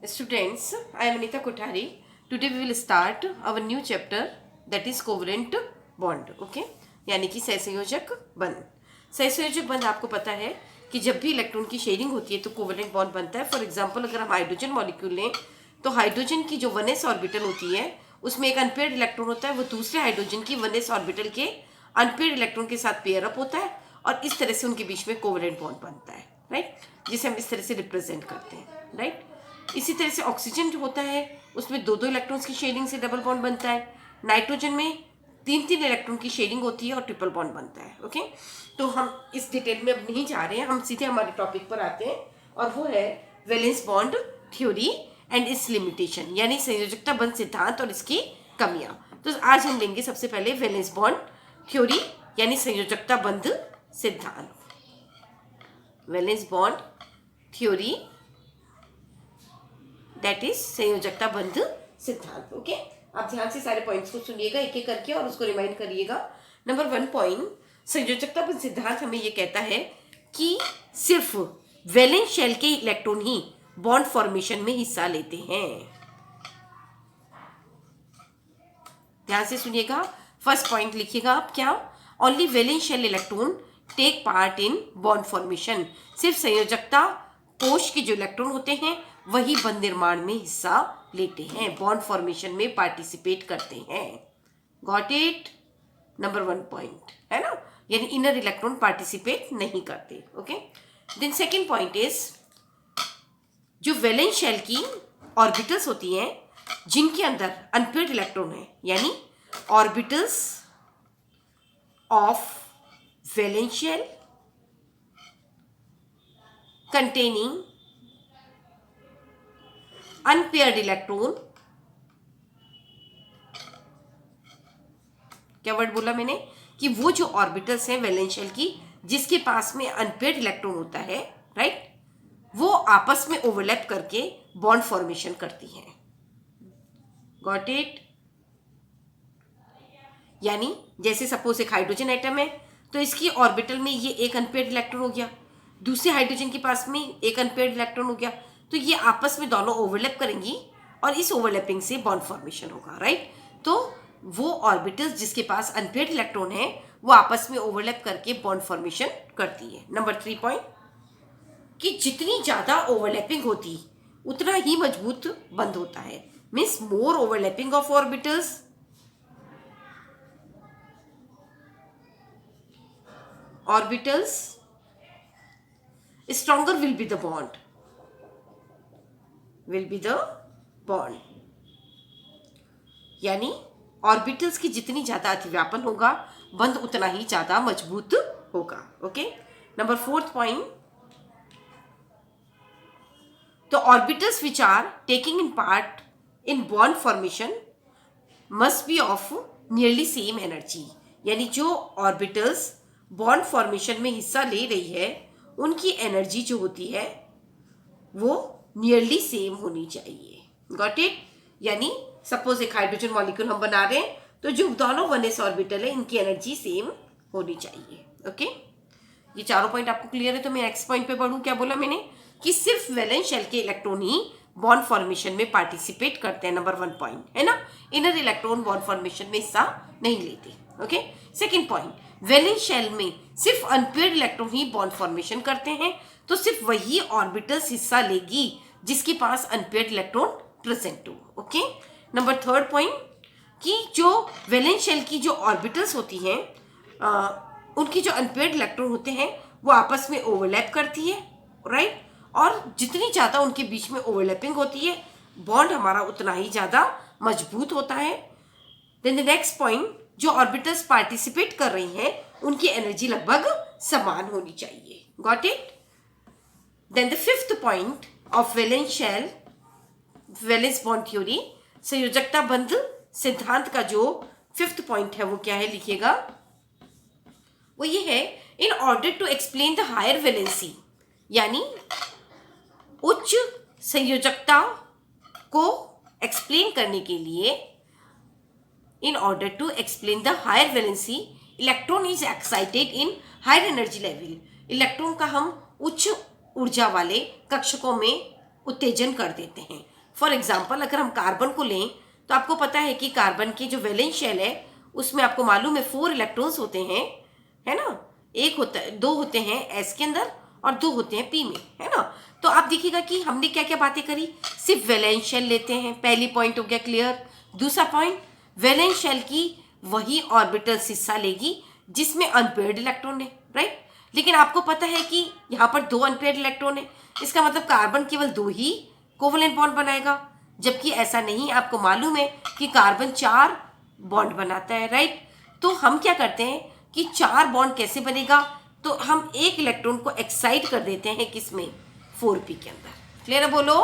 Students, I am Anita Kothari. Today we will start our new chapter, that is covalent bond. Okay, यानी कि सहसंयोजक बंध. सहसंयोजक बंध आपको पता है कि जब भी इलेक्ट्रॉन की शेयरिंग होती है तो कोवेलेंट बॉन्ड बनता है. फॉर एग्जांपल अगर हम हाइड्रोजन मॉलिक्यूल लें तो हाइड्रोजन की जो 1s ऑर्बिटल होती है उसमें एक अनपेयर्ड इलेक्ट्रॉन होता है, वो दूसरे हाइड्रोजन की 1s ऑर्बिटल के अनपेयर्ड इलेक्ट्रॉन के साथ पेयर अप होता है और इस तरह से उनके बीच में कोवेलेंट बॉन्ड बनता है. राइट, जिसे हम इस तरह से रिप्रेजेंट करते हैं. राइट, इसी तरह से ऑक्सीजन जो होता है उसमें दो दो इलेक्ट्रॉन्स की शेयरिंग से डबल बॉन्ड बनता है. नाइट्रोजन में तीन तीन इलेक्ट्रॉन की शेयरिंग होती है और ट्रिपल बॉन्ड बनता है. ओके, तो हम इस डिटेल में अब नहीं जा रहे हैं, हम सीधे हमारे टॉपिक पर आते हैं और वो है valence bond theory and it's limitation, यानी संयोजकता बंध सिद्धांत और इसकी कमियां. तो आज हम लेंगे सबसे पहले वैलेंस बॉन्ड थ्योरी यानी संयोजकता बंध सिद्धांत. Valence bond theory that is संयोजकता बंध सिद्धांत. ओके, आप ध्यान से सारे पॉइंट्स को सुनिएगा एक एक करके और उसको रिमाइंड करिएगा. नंबर 1 पॉइंट, संयोजकता बंध सिद्धांत हमें ये कहता है कि सिर्फ वैलेंस शेल के इलेक्ट्रॉन ही बॉन्ड फॉर्मेशन में हिस्सा लेते हैं. ध्यान से सुनिएगा, फर्स्ट पॉइंट लिखिएगा आप. क्या? Only valence shell electron take part in bond formation. सिर्फ संयोजकता कोश के जो इलेक्ट्रॉन होते हैं वही बंध निर्माण में हिस्सा लेते हैं, बॉन्ड फॉर्मेशन में पार्टिसिपेट करते हैं. Got it? नंबर 1 पॉइंट है ना, यानी इनर इलेक्ट्रॉन पार्टिसिपेट नहीं करते. Okay, then second point is जो वैलेंस शेल की ऑर्बिटल्स होती हैं जिनके अंदर अनपेयर्ड इलेक्ट्रॉन है, यानी orbitals of valence shell containing unpaired electron. क्या वर्ड बोला मैंने? कि वो जो ऑर्बिटल्स हैं वैलेंस शेल की जिसके पास में अनपेयर्ड इलेक्ट्रॉन होता है, राइट, वो आपस में ओवरलैप करके बॉन्ड फॉर्मेशन करती हैं. Got it? यानी जैसे सपोज एक हाइड्रोजन एटम है तो इसकी ऑर्बिटल में ये एक अनपेयर्ड इलेक्ट्रॉन हो गया, दूसरे हाइड्रोजन के पास में एक अनपेयर्ड इलेक्ट्रॉन हो गया, तो ये आपस में दोनों ओवरलैप करेंगी और इस ओवरलैपिंग से बॉन्ड फॉर्मेशन होगा. राइट, तो वो ऑर्बिटल्स जिसके पास अनपेयर्ड इलेक्ट्रॉन है वो आपस में ओवरलैप करके बॉन्ड फॉर्मेशन करती है. नंबर 3 पॉइंट, कि जितनी ज़्यादा ओवरलैपिंग होती उतना ही मजबूत बंध होता है. Means more overlapping of orbitals stronger will be the bond. यानी ऑर्बिटल्स की जितनी ज्यादा अतिव्यापन होगा बंध उतना ही ज्यादा मजबूत होगा. ओके, नंबर 4 पॉइंट, तो orbitals which are taking in part in bond formation must be of nearly same energy. यानी जो ऑर्बिटल्स बॉन्ड फॉर्मेशन में हिस्सा ले रही है उनकी एनर्जी जो होती है वो नियरली सेम होनी चाहिए. Got it? यानी सपोज एक हाइड्रोजन मॉलिक्यूल हम बना रहे हैं तो जो दोनों 1s ऑर्बिटल है इनकी एनर्जी सेम होनी चाहिए. ओके, ये चारों पॉइंट आपको क्लियर है. तो मैं नेक्स्ट पॉइंट पे बढ़ूं. क्या बोला मैंने? कि सिर्फ वैलेंस शेल के इलेक्ट्रॉन ही बॉन्ड फॉर्मेशन में पार्टिसिपेट करते हैं. नंबर 1 पॉइंट है ना, इनर इलेक्ट्रॉन बॉन्ड फॉर्मेशन में हिस्सा नहीं लेते. Okay, second point, valence shell में सिर्फ अनपेयर्ड इलेक्ट्रॉन ही बॉन्ड फॉर्मेशन करते हैं, तो सिर्फ वही ऑर्बिटल्स हिस्सा लेगी जिसके पास अनपेयर्ड इलेक्ट्रॉन प्रेजेंट हो. ओके, नंबर 3 पॉइंट, कि जो वैलेंस शेल की जो ऑर्बिटल्स होती हैं उनकी जो अनपेयर्ड इलेक्ट्रॉन होते हैं वो आपस में ओवरलैप करती है. राइट, और जितनी ज़्यादा उनके बीच में ओवरलैपिंग होती है बॉन्ड हमारा उतना ही ज़्यादा मजबूत होता है. देन द नेक्स्ट पॉइंट, जो ऑर्बिटल्स पार्टिसिपेट कर रही हैं उनकी एनर्जी लगभग समान होनी चाहिए. Got it? Then the 5th point of valence bond theory, संयोजकता बंध सिद्धांत का जो 5th पॉइंट है वो क्या है? लिखिएगा, वो ये है, in order to explain the higher valency, यानी उच्च संयोजकता को एक्सप्लेन करने के लिए, in order to explain the higher valency electron is excited in higher energy level. Electron का हम उच्च ऊर्जा वाले कक्षकों में उत्तेजन कर देते हैं। फॉर एग्जाम्पल अगर हम कार्बन को लें तो आपको पता है कि कार्बन की जो वैलेंस शेल है उसमें आपको मालूम है 4 इलेक्ट्रॉन्स होते हैं, है ना। एक होता है, 2 होते हैं एस के अंदर और 2 होते हैं पी में, है ना। तो आप देखिएगा कि हमने क्या क्या बातें करी, सिर्फ वैलेंस शेल लेते हैं, पहली पॉइंट हो गया क्लियर। दूसरा पॉइंट, वैलेंस शेल की वही ऑर्बिटल्स हिस्सा लेगी जिसमें अनपेयर्ड इलेक्ट्रॉन है, राइट। लेकिन आपको पता है कि यहाँ पर 2 अनपेयर्ड इलेक्ट्रॉन है, इसका मतलब कार्बन केवल 2 ही कोवलेंट बॉन्ड बनाएगा, जबकि ऐसा नहीं। आपको मालूम है कि कार्बन 4 बॉन्ड बनाता है, राइट। तो हम क्या करते हैं कि 4 बॉन्ड कैसे बनेगा, तो हम एक इलेक्ट्रॉन को एक्साइट कर देते हैं किसमें, 4p के अंदर। क्लियर है, बोलो।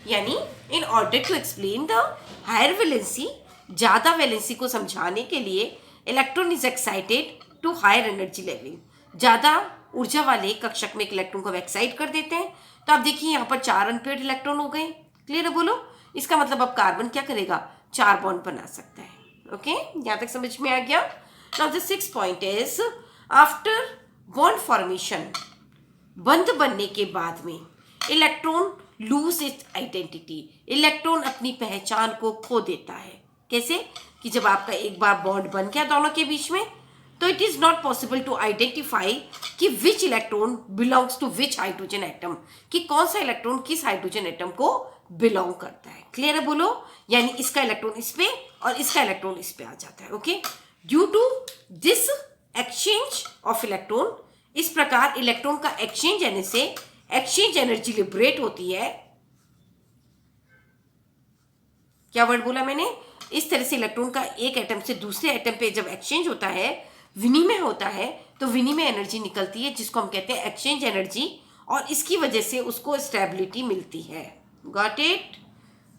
यानी in order to explain the higher valency, ज़्यादा वैलेंसी को समझाने के लिए electron is excited to higher energy level, ज़्यादा ऊर्जा वाले कक्षक में एक इलेक्ट्रॉन को एक्साइट कर देते हैं। तो आप देखिए यहाँ पर 4 अनपेयर्ड इलेक्ट्रॉन हो गए। क्लियर है, बोलो। इसका मतलब अब कार्बन क्या करेगा, 4 बॉन्ड बना सकता है। ओके, यहाँ तक समझ में आ गया। Now the 6th point is after bond formation, बंध बनने के बाद में electron lose its identity, electron अपनी पहचान को खो देता है। कैसे कि जब आपका एक बार बॉन्ड बन गया दोनों के बीच में, तो it is not possible to identify कि which electron belongs to which hydrogen atom, कि कौन सा इलेक्ट्रॉन किस हाइड्रोजन एटम को बिलोंग करता है। क्लियर है, बोलो। यानी इसका इलेक्ट्रॉन इस पे और इसका इलेक्ट्रॉन इस पे आ जाता है। Okay, due to this exchange of electron, इस प्रकार इलेक्ट्रॉन का एक्सचेंज होने से एक्सचेंज एनर्जी लिबरेट होती है। क्या वर्ड बोला मैंने, इस तरह से इलेक्ट्रॉन का एक एटम से दूसरे एटम पे जब एक्सचेंज होता है, विनिमय होता है, तो विनिमय एनर्जी निकलती है जिसको हम कहते हैं एक्सचेंज एनर्जी, और इसकी वजह से उसको स्टेबिलिटी मिलती है। Got it.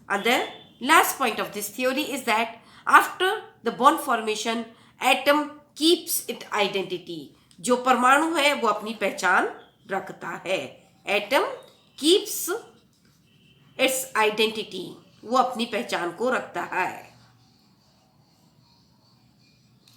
And the last point of this theory is that after the bond formation, atom keeps its identity. जो परमाणु है वो अपनी पहचान रखता है। एटम keeps its identity, वो अपनी पहचान को रखता है।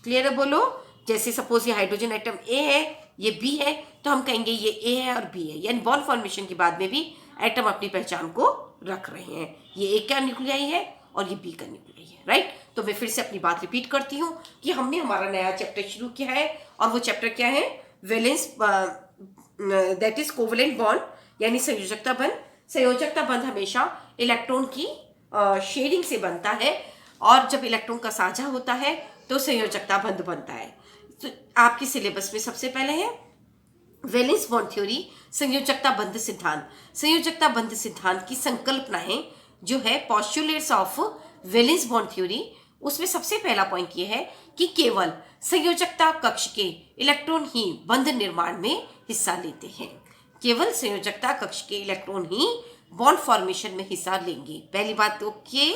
क्लियर है, बोलो। जैसे सपोज ये हाइड्रोजन एटम ए है, ये बी है, तो हम कहेंगे ये ए है और बी है। यानी बॉन्ड फॉर्मेशन के बाद में भी एटम अपनी पहचान को रख रहे हैं। ये ए का न्यूक्लियाई है और ये बी का न्यूक्लियाई है, राइट। तो मैं फिर से अपनी बात रिपीट करती हूँ कि हमने हमारा नया चैप्टर शुरू किया है, और वो चैप्टर क्या है, valence, that is covalent bond, यानी संयोजकता बंध। संयोजकता बंध हमेशा इलेक्ट्रॉन की शेयरिंग से बनता है, और जब इलेक्ट्रॉन का साझा होता है तो संयोजकता बंध बनता है। तो आपके सिलेबस में सबसे पहले है वैलेंस बॉन्ड थ्योरी, संयोजकता बंध सिद्धांत। संयोजकता बंध सिद्धांत की संकल्पनाएं जो है postulates of valence bond theory, उसमें सबसे पहला पॉइंट ये है कि केवल संयोजकता कक्ष के इलेक्ट्रॉन ही बंध निर्माण में हिस्सा लेते हैं। केवल संयोजकता कक्ष के इलेक्ट्रॉन ही बॉन्ड फॉर्मेशन में हिस्सा लेंगे। पहली बात तो ओके।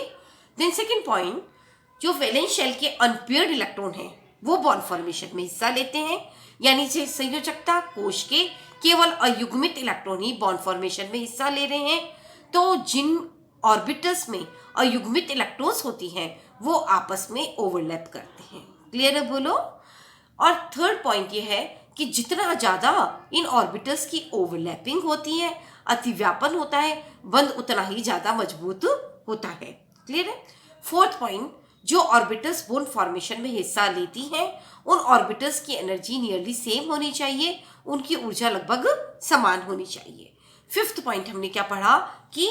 देन सेकेंड पॉइंट, जो वैलेंस शेल के अनपेयर्ड इलेक्ट्रॉन हैं वो बॉन्ड फॉर्मेशन में हिस्सा लेते हैं। यानी से संयोजकता कोश के केवल अयुग्मित इलेक्ट्रॉन ही बॉन्ड फॉर्मेशन में हिस्सा ले रहे हैं। तो जिन ऑर्बिटल्स में अयुग्मित इलेक्ट्रॉन्स होती हैं वो आपस में ओवरलैप करते हैं। क्लियर है, बोलो। और थर्ड पॉइंट ये है कि जितना ज़्यादा इन ऑर्बिटल्स की ओवरलैपिंग होती है, अतिव्यापन होता है, बंध उतना ही ज़्यादा मजबूत होता है। क्लियर है। फोर्थ पॉइंट, जो ऑर्बिटल्स बॉन्ड फॉर्मेशन में हिस्सा लेती हैं उन ऑर्बिटल्स की एनर्जी नियरली सेम होनी चाहिए, उनकी ऊर्जा लगभग समान होनी चाहिए। फिफ्थ पॉइंट हमने क्या पढ़ा कि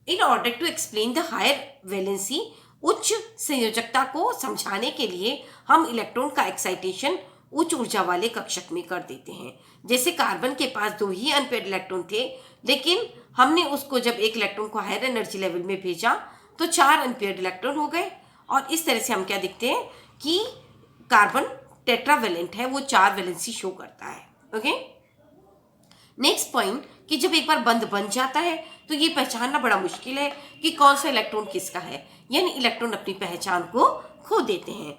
in order to explain the higher valency, उच्च संयोजकता को समझाने के लिए हम इलेक्ट्रॉन का एक्साइटेशन उच्च ऊर्जा वाले कक्षक में कर देते हैं। जैसे कार्बन के पास 2 ही अनपेयर्ड इलेक्ट्रॉन थे, लेकिन हमने उसको जब एक इलेक्ट्रॉन को हायर एनर्जी लेवल में भेजा तो 4 अनपेयर्ड इलेक्ट्रॉन हो गए, और इस तरह से हम क्या दिखते हैं कि कार्बन टेट्रावेलेंट है, वो 4 वैलेंसी शो करता है। ओके। नेक्स्ट पॉइंट कि जब एक बार बंध बन जाता है तो ये पहचानना बड़ा मुश्किल है कि कौन सा इलेक्ट्रॉन किसका है, यानी इलेक्ट्रॉन अपनी पहचान को खो देते हैं।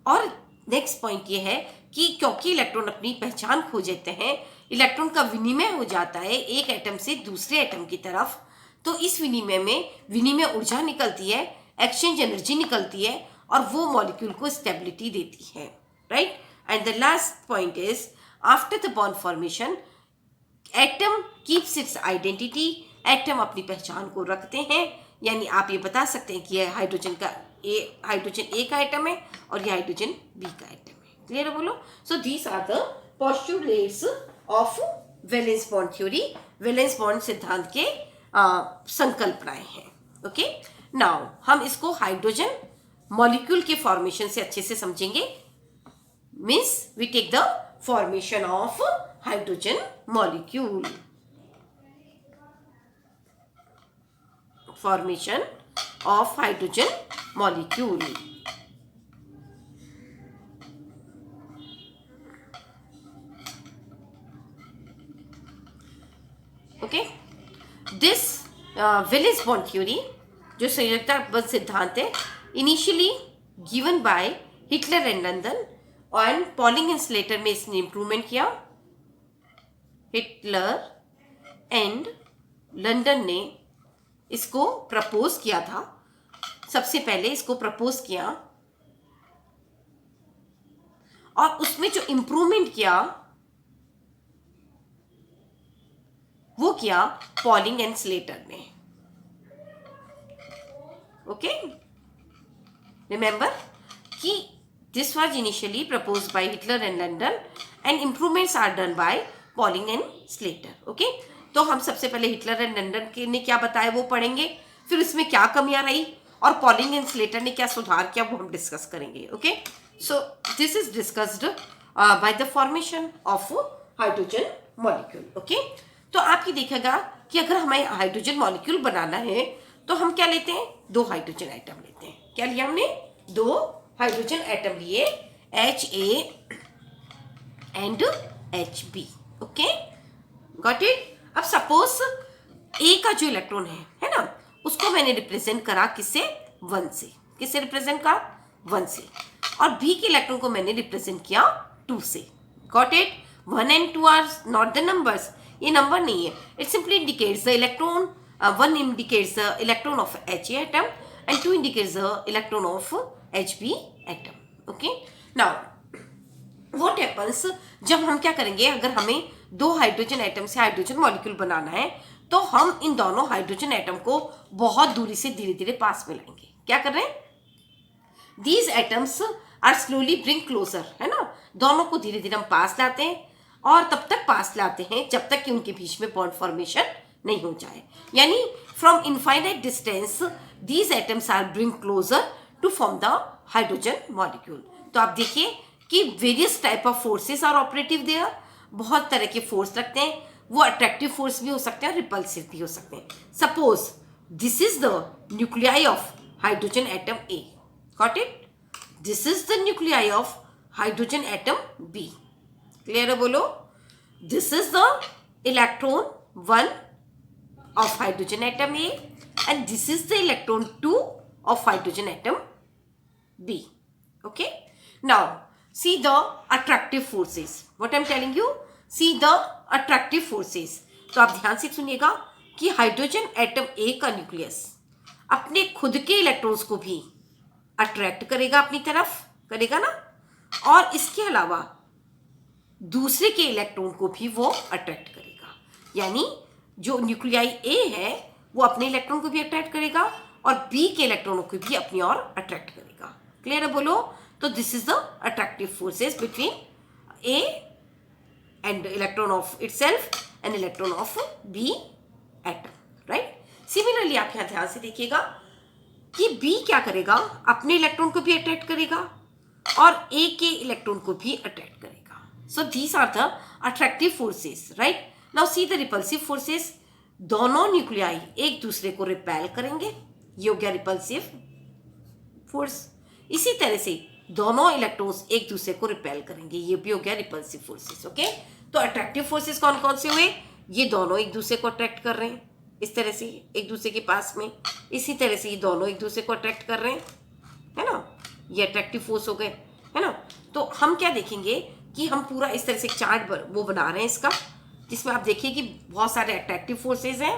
और नेक्स्ट पॉइंट ये है कि क्योंकि इलेक्ट्रॉन अपनी पहचान खो देते हैं, इलेक्ट्रॉन का विनिमय हो जाता है एक एटम से दूसरे एटम की तरफ, तो इस विनिमय में विनिमय ऊर्जा निकलती है, एक्सचेंज एनर्जी निकलती है, और वो मॉलिक्यूल को स्टेबिलिटी देती है, right. And the last point is after the bond formation atom keeps it's identity, atom अपनी पहचान को रखते हैं, यानी आप ये बता सकते हैं कि यह हाइड्रोजन ए का एटम है और यह हाइड्रोजन बी का एटम है। क्लियर है बोलो? So these are the postulates of valence bond theory, valence bond सिद्धांत के संकल्पनाएं हैं। ओके, नाउ हम इसको हाइड्रोजन मॉलिक्यूल के फॉर्मेशन से अच्छे से समझेंगे। Means we take the formation of hydrogen molecule. formation of hydrogen molecule. Okay, this Valence bond theory जो संयोजकता बंध सिद्धांत है, initially given by Heitler and London, और पॉलिंग एंड स्लेटर में इसने इंप्रूवमेंट किया। हिटलर एंड लंदन ने इसको प्रपोज किया था, सबसे पहले इसको प्रपोज किया, और उसमें जो इंप्रूवमेंट किया वो किया पॉलिंग एंड स्लेटर ने। ओके, रिमेंबर कि this was initially proposed by Heitler and London and improvements are done by Pauling and Slater. Okay, तो हम सबसे पहले हिटलर एंड लंदन के ने क्या बताया वो पढ़ेंगे, फिर इसमें क्या कमियां रही और पॉलिंग एंड स्लेटर ने क्या सुधार किया वो हम डिस्कस करेंगे। Okay, so this is discussed by the formation of hydrogen molecule. Okay, तो आप ये देखेगा कि अगर हमें हाइड्रोजन मॉलिक्यूल बनाना है तो हम क्या लेते हैं, दो हाइड्रोजन एटम लेते हैं। क्या लिया हमने, दो हाइड्रोजन एटम लिए, Ha and Hb। Okay, got it? अब सपोज ए का जो इलेक्ट्रॉन है ना, उसको मैंने रिप्रेजेंट करा किससे, 1 से। किससे रिप्रेजेंट करा, 1 से। और बी के इलेक्ट्रॉन को मैंने रिप्रेजेंट किया 2 से। Got it? 1 and 2 are not the numbers, ये नंबर नहीं है, it simply indicates the electron. 1 indicates the electron of Ha atom and 2 indicates the electron of Hb atom. Okay, now what happens, जब हम क्या करेंगे, अगर हमें दो हाइड्रोजन एटम से हाइड्रोजन मॉलिक्यूल बनाना है तो हम इन दोनों हाइड्रोजन एटम को बहुत दूरी से धीरे धीरे पास में लाएंगे। क्या कर रहे हैं, these atoms are slowly bring closer, है ना, दोनों को धीरे धीरे हम पास लाते हैं, और तब तक पास लाते हैं जब तक कि उनके बीच में बॉन्ड फॉर्मेशन नहीं हो जाए। यानी from infinite distance these atoms are bring closer to form the hydrogen molecule. तो आप देखिए कि various type of forces are operative there, बहुत तरह के फोर्स लगते हैं, वो अट्रैक्टिव फोर्स भी हो सकते हैं और रिपल्सिव भी हो सकते हैं। Suppose this is the nuclei of hydrogen atom A, got it? This is the nuclei of hydrogen atom B. Clear है बोलो? This is the electron 1 of hydrogen atom A and this is the electron 2 of hydrogen atom B. Okay, now see the attractive forces. What I'm telling you, see the attractive forces. तो आप ध्यान से सुनिएगा कि hydrogen atom ए का nucleus अपने खुद के इलेक्ट्रॉन्स को भी अट्रैक्ट करेगा, अपनी तरफ करेगा ना, और इसके अलावा दूसरे के इलेक्ट्रॉन को भी वो अट्रैक्ट करेगा। यानी जो न्यूक्लियाई ए है वो अपने इलेक्ट्रॉन को भी अट्रैक्ट करेगा और बी के इलेक्ट्रॉनों को भी अपनी ओर अट्रैक्ट करेगा। क्लियर है बोलो? तो this is the attractive forces between A and electron of itself and electron of B atom, right? Similarly आप यहाँ ध्यान से देखिएगा कि बी क्या करेगा, अपने इलेक्ट्रॉन को भी अट्रैक्ट करेगा और ए के इलेक्ट्रॉन को भी अट्रैक्ट करेगा। So these are the attractive forces, right? Now see the repulsive forces, दोनों न्यूक्लियाई एक दूसरे को रिपेल करेंगे, ये हो गया रिपल्सिव फोर्स। इसी तरह से दोनों इलेक्ट्रॉन्स एक दूसरे को रिपेल करेंगे, ये भी हो गया रिपल्सिव फोर्सेस। ओके, तो अट्रैक्टिव फोर्सेस कौन कौन से हुए, ये दोनों एक दूसरे को अट्रैक्ट कर रहे हैं इस तरह से एक दूसरे के पास में, इसी तरह से ये दोनों एक दूसरे को अट्रैक्ट कर रहे हैं, है ना, ये अट्रैक्टिव फोर्स हो गए, है ना। तो हम क्या देखेंगे कि हम पूरा इस तरह से चार्ट वो बना रहे हैं इसका, जिसमें आप देखिए कि बहुत सारे अट्रैक्टिव फोर्सेस हैं,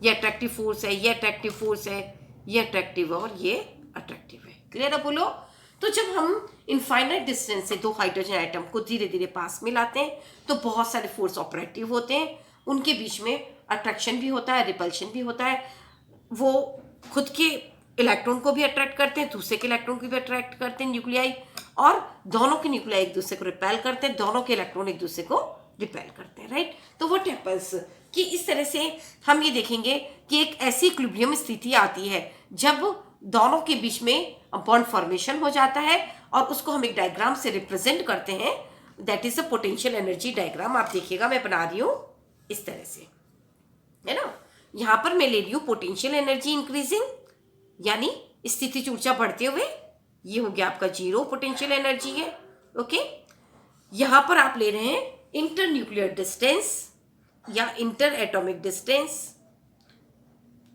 ये अट्रैक्टिव फोर्स है, ये अट्रैक्टिव फोर्स है, ये अट्रैक्टिव है और ये अट्रैक्टिव है। क्लियर है बोलो? तो जब हम इनफाइनाइट डिस्टेंस से दो हाइड्रोजन एटम को धीरे धीरे पास में लाते हैं तो बहुत सारे फोर्स ऑपरेटिव होते हैं, उनके बीच में अट्रैक्शन भी होता है, रिपल्शन भी होता है। वो खुद के इलेक्ट्रॉन को भी अट्रैक्ट करते हैं, दूसरे के इलेक्ट्रॉन को भी अट्रैक्ट करते हैं न्यूक्लियाई, और दोनों के न्यूक्लियाई एक दूसरे को रिपेल करते हैं, दोनों के इलेक्ट्रॉन एक दूसरे को रिपेल करते हैं, राइट। तो व्हाट हैपेंस कि इस तरह से हम ये देखेंगे कि एक ऐसी इक्विलिब्रियम स्थिति आती है जब दोनों के बीच में बॉन्ड फॉर्मेशन हो जाता है, और उसको हम एक डायग्राम से रिप्रेजेंट करते हैं, that is a potential energy diagram. आप देखिएगा मैं बना रही हूँ इस तरह से, है ना। यहाँ पर मैं ले रही हूँ पोटेंशियल एनर्जी इंक्रीजिंग, यानी स्थितिज ऊर्जा बढ़ते हुए, ये हो गया आपका जीरो पोटेंशियल एनर्जी है, ओके। यहाँ पर आप ले रहे हैं इंटर न्यूक्लियर डिस्टेंस या inter atomic distance,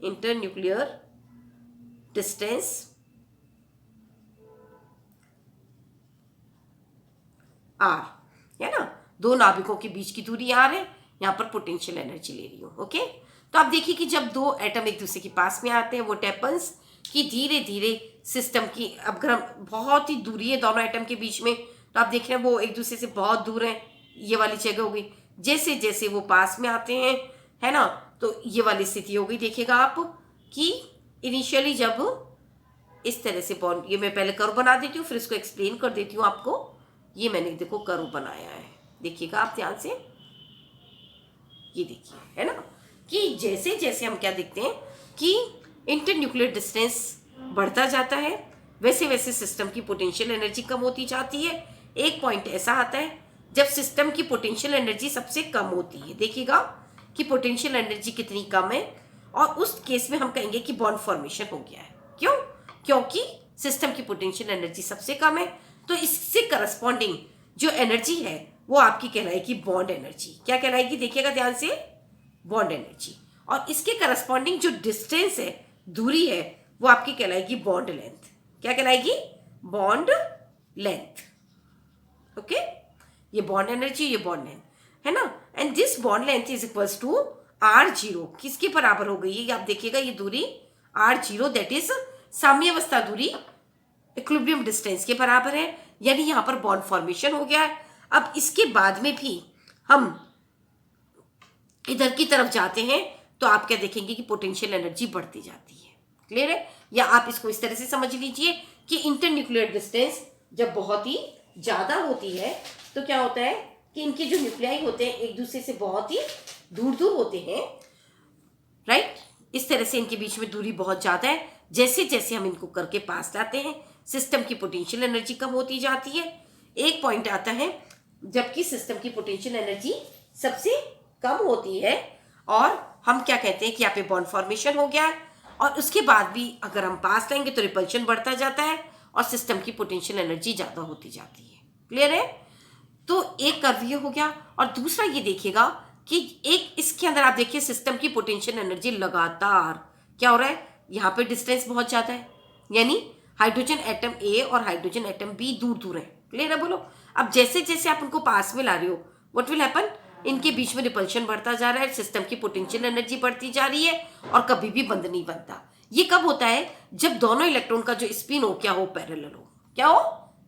inter nuclear distance R, है ना, दो नाभिकों के बीच की दूरी आर है, यहाँ पर पोटेंशियल एनर्जी ले रही हूँ, ओके। तो आप देखिए कि जब दो एटम एक दूसरे के पास में आते हैं, वो हैपेंस कि धीरे धीरे सिस्टम की, अब अगर हम बहुत ही दूरी है दोनों एटम के बीच में, तो आप देख रहे हैं वो एक दूसरे से बहुत दूर है, ये वाली जगह हो गई। जैसे जैसे वो पास में आते हैं, है ना, तो ये वाली स्थिति हो गई। देखिएगा आप कि इनिशियली जब इस तरह से बॉन्ड, ये मैं पहले कर्व बना देती हूँ, फिर इसको एक्सप्लेन कर देती हूँ आपको। ये मैंने देखो कर्व बनाया है, देखिएगा आप ध्यान से, ये देखिए, है ना, कि जैसे जैसे हम क्या देखते हैं कि इंटर न्यूक्लियर डिस्टेंस बढ़ता जाता है, वैसे वैसे सिस्टम की पोटेंशियल एनर्जी कम होती जाती है। एक पॉइंट ऐसा आता है जब सिस्टम की पोटेंशियल एनर्जी सबसे कम होती है। देखिएगा कि पोटेंशियल एनर्जी कितनी कम है, और उस केस में हम कहेंगे कि बॉन्ड फॉर्मेशन हो गया है। क्यों? क्योंकि सिस्टम की पोटेंशियल एनर्जी सबसे कम है, तो इससे करस्पॉन्डिंग जो एनर्जी है वो आपकी कहलाएगी बॉन्ड एनर्जी। क्या कहलाएगी? देखिएगा ध्यान से, बॉन्ड एनर्जी। और इसके करस्पॉन्डिंग जो डिस्टेंस है, दूरी है, वो आपकी कहलाएगी बॉन्ड लेंथ। क्या कहलाएगी? Bond length, okay. ये बॉन्ड एनर्जी, ये बॉन्ड लेंथ, है ना। And this bond length is equals to r0। किसके बराबर हो गई है? आप देखिएगा ये दूरी r0, दैट इज साम्यावस्था दूरी, इक्विलिब्रियम डिस्टेंस के बराबर है, यानी यहाँ पर बॉन्ड फॉर्मेशन हो गया है। अब इसके बाद में भी हम इधर की तरफ जाते हैं तो आप क्या देखेंगे कि पोटेंशियल एनर्जी बढ़ती जाती है। क्लियर है? या आप इसको इस तरह से समझ लीजिए कि इंटर न्यूक्लियर डिस्टेंस जब बहुत ही ज्यादा होती है तो क्या होता है कि इनके जो न्यूक्लियाई होते हैं एक दूसरे से बहुत ही दूर दूर होते हैं, राइट। इस तरह से इनके बीच में दूरी बहुत ज्यादा है। जैसे जैसे हम इनको करके पास लाते हैं, सिस्टम की पोटेंशियल एनर्जी कम होती जाती है। एक पॉइंट आता है जबकि सिस्टम की पोटेंशियल एनर्जी सबसे कम होती है, और हम क्या कहते हैं कि यहाँ पे बॉन्ड फॉर्मेशन हो गया है, और उसके बाद भी अगर हम पास लाएंगे तो रिपल्शन बढ़ता जाता है और सिस्टम की पोटेंशियल एनर्जी ज़्यादा होती जाती है। क्लियर है? तो एक कर्व ये हो गया, और दूसरा ये देखिएगा कि एक इसके अंदर आप देखिए सिस्टम की पोटेंशियल एनर्जी लगातार क्या हो रहा है, यहाँ पे डिस्टेंस बहुत ज़्यादा है, यानी हाइड्रोजन एटम ए और हाइड्रोजन एटम बी दूर दूर है। क्लियर है? बोलो। अब जैसे जैसे आप उनको पास में ला रहे हो, व्हाट विल हैपन, इनके बीच में रिपल्शन बढ़ता जा रहा है, सिस्टम की पोटेंशियल एनर्जी बढ़ती जा रही है, और कभी भी बंद नहीं बनता। ये कब होता है? जब दोनों इलेक्ट्रॉन का जो स्पिन हो क्या हो, पैरेलल हो। क्या हो?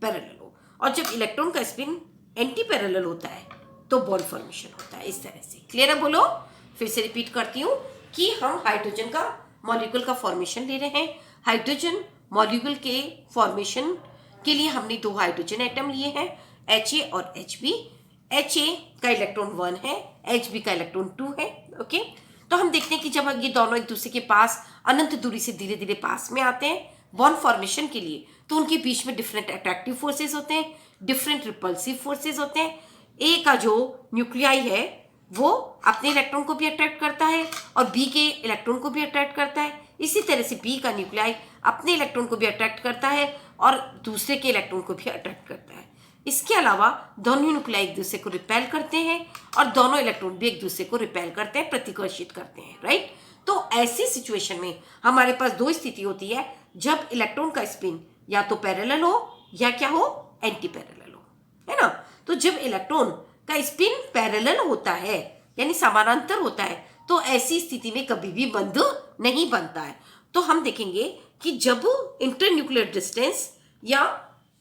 पैरेलल हो। और जब इलेक्ट्रॉन का स्पिन एंटी पैरेलल होता है तो बॉन्ड फॉर्मेशन होता है, इस तरह से। क्लियर है? बोलो। फिर से रिपीट करती हूँ कि हम हाइड्रोजन का मॉलिक्यूल का फॉर्मेशन ले रहे हैं। हाइड्रोजन मॉलिक्यूल के फॉर्मेशन के लिए हमने दो हाइड्रोजन एटम लिए हैं, HA और HB। HA का इलेक्ट्रॉन 1 है, HB का इलेक्ट्रॉन 2 है, ओके। तो हम देखते हैं कि जब ये दोनों एक दूसरे के पास अनंत दूरी से धीरे धीरे पास में आते हैं बॉन्ड फॉर्मेशन के लिए, तो उनके बीच में डिफरेंट अट्रैक्टिव फोर्सेस होते हैं, डिफरेंट रिपल्सिव फोर्सेस होते हैं। ए का जो न्यूक्लियाई है वो अपने इलेक्ट्रॉन को भी अट्रैक्ट करता है और बी के इलेक्ट्रॉन को भी अट्रैक्ट करता है। इसी तरह से बी का न्यूक्लियाई अपने इलेक्ट्रॉन को भी अट्रैक्ट करता है और दूसरे के इलेक्ट्रॉन को भी अट्रैक्ट करता है। इसके अलावा दोनों न्यूक्लियाई एक दूसरे को रिपेल करते हैं और दोनों इलेक्ट्रॉन भी एक दूसरे को रिपेल करते हैं, प्रतिकर्षित करते हैं, राइट। तो ऐसी सिचुएशन में हमारे पास दो स्थिति होती है, जब इलेक्ट्रॉन का स्पिन या तो पैरेलल हो या क्या हो, एंटी पैरेलल हो, है ना। तो जब इलेक्ट्रॉन का स्पिन पैरेलल होता है यानी समानांतर होता है, तो ऐसी स्थिति में कभी भी बंद नहीं बनता है। तो हम देखेंगे कि जब इंटर न्यूक्लियर डिस्टेंस या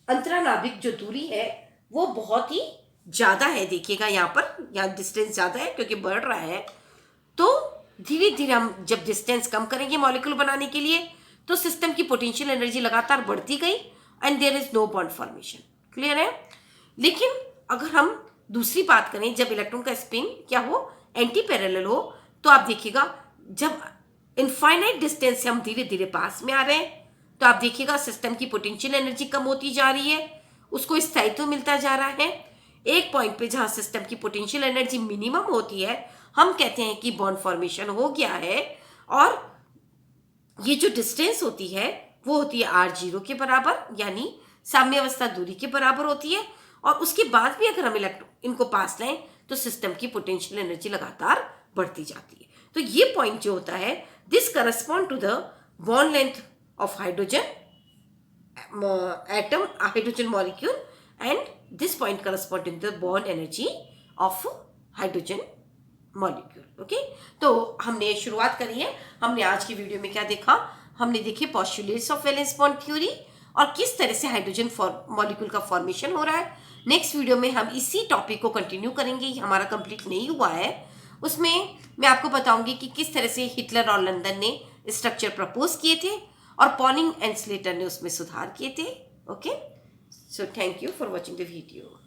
अंतरानाभिक जो दूरी है वो बहुत ही ज्यादा है, देखिएगा यहाँ पर, यहाँ डिस्टेंस ज्यादा है क्योंकि बढ़ रहा है, तो धीरे धीरे हम जब डिस्टेंस कम करेंगे मॉलिक्यूल बनाने के लिए तो सिस्टम की पोटेंशियल एनर्जी लगातार बढ़ती गई and there is no bond formation. Clear है? लेकिन अगर हम दूसरी बात करें, जब इलेक्ट्रॉन का स्पिन क्या हो, एंटी पैरेलल हो, तो आप देखिएगा जब इनफाइनाइट डिस्टेंस से हम धीरे धीरे पास में आ रहे हैं तो आप देखिएगा सिस्टम की पोटेंशियल एनर्जी कम होती जा रही है, उसको स्थायित्व मिलता जा रहा है। एक पॉइंट पे जहां सिस्टम की पोटेंशियल एनर्जी मिनिमम होती है हम कहते हैं कि बॉन्ड फॉर्मेशन हो गया है, और ये जो डिस्टेंस होती है वो होती है r0 के बराबर, यानी साम्यावस्था दूरी के बराबर होती है। और उसके बाद भी अगर हम इलेक्ट्रॉन इनको पास लें तो सिस्टम की पोटेंशियल एनर्जी लगातार बढ़ती जाती है। तो ये पॉइंट जो होता है, this correspond to the bond length of hydrogen atom, hydrogen molecule, and this point correspond to the bond energy of hydrogen molecule. Okay, तो हमने शुरुआत करी है। हमने आज की वीडियो में क्या देखा, हमने देखे postulates of valence bond theory और किस तरह से हाइड्रोजन मॉलिक्यूल का फॉर्मेशन हो रहा है। नेक्स्ट वीडियो में हम इसी टॉपिक को कंटिन्यू करेंगे, हमारा कंप्लीट नहीं हुआ है। उसमें मैं आपको बताऊंगी कि किस तरह से हिटलर और लंदन ने स्ट्रक्चर प्रपोज किए थे और पॉनिंग एंड स्लेटर ने उसमें सुधार किए थे। Okay, so thank you for watching the video.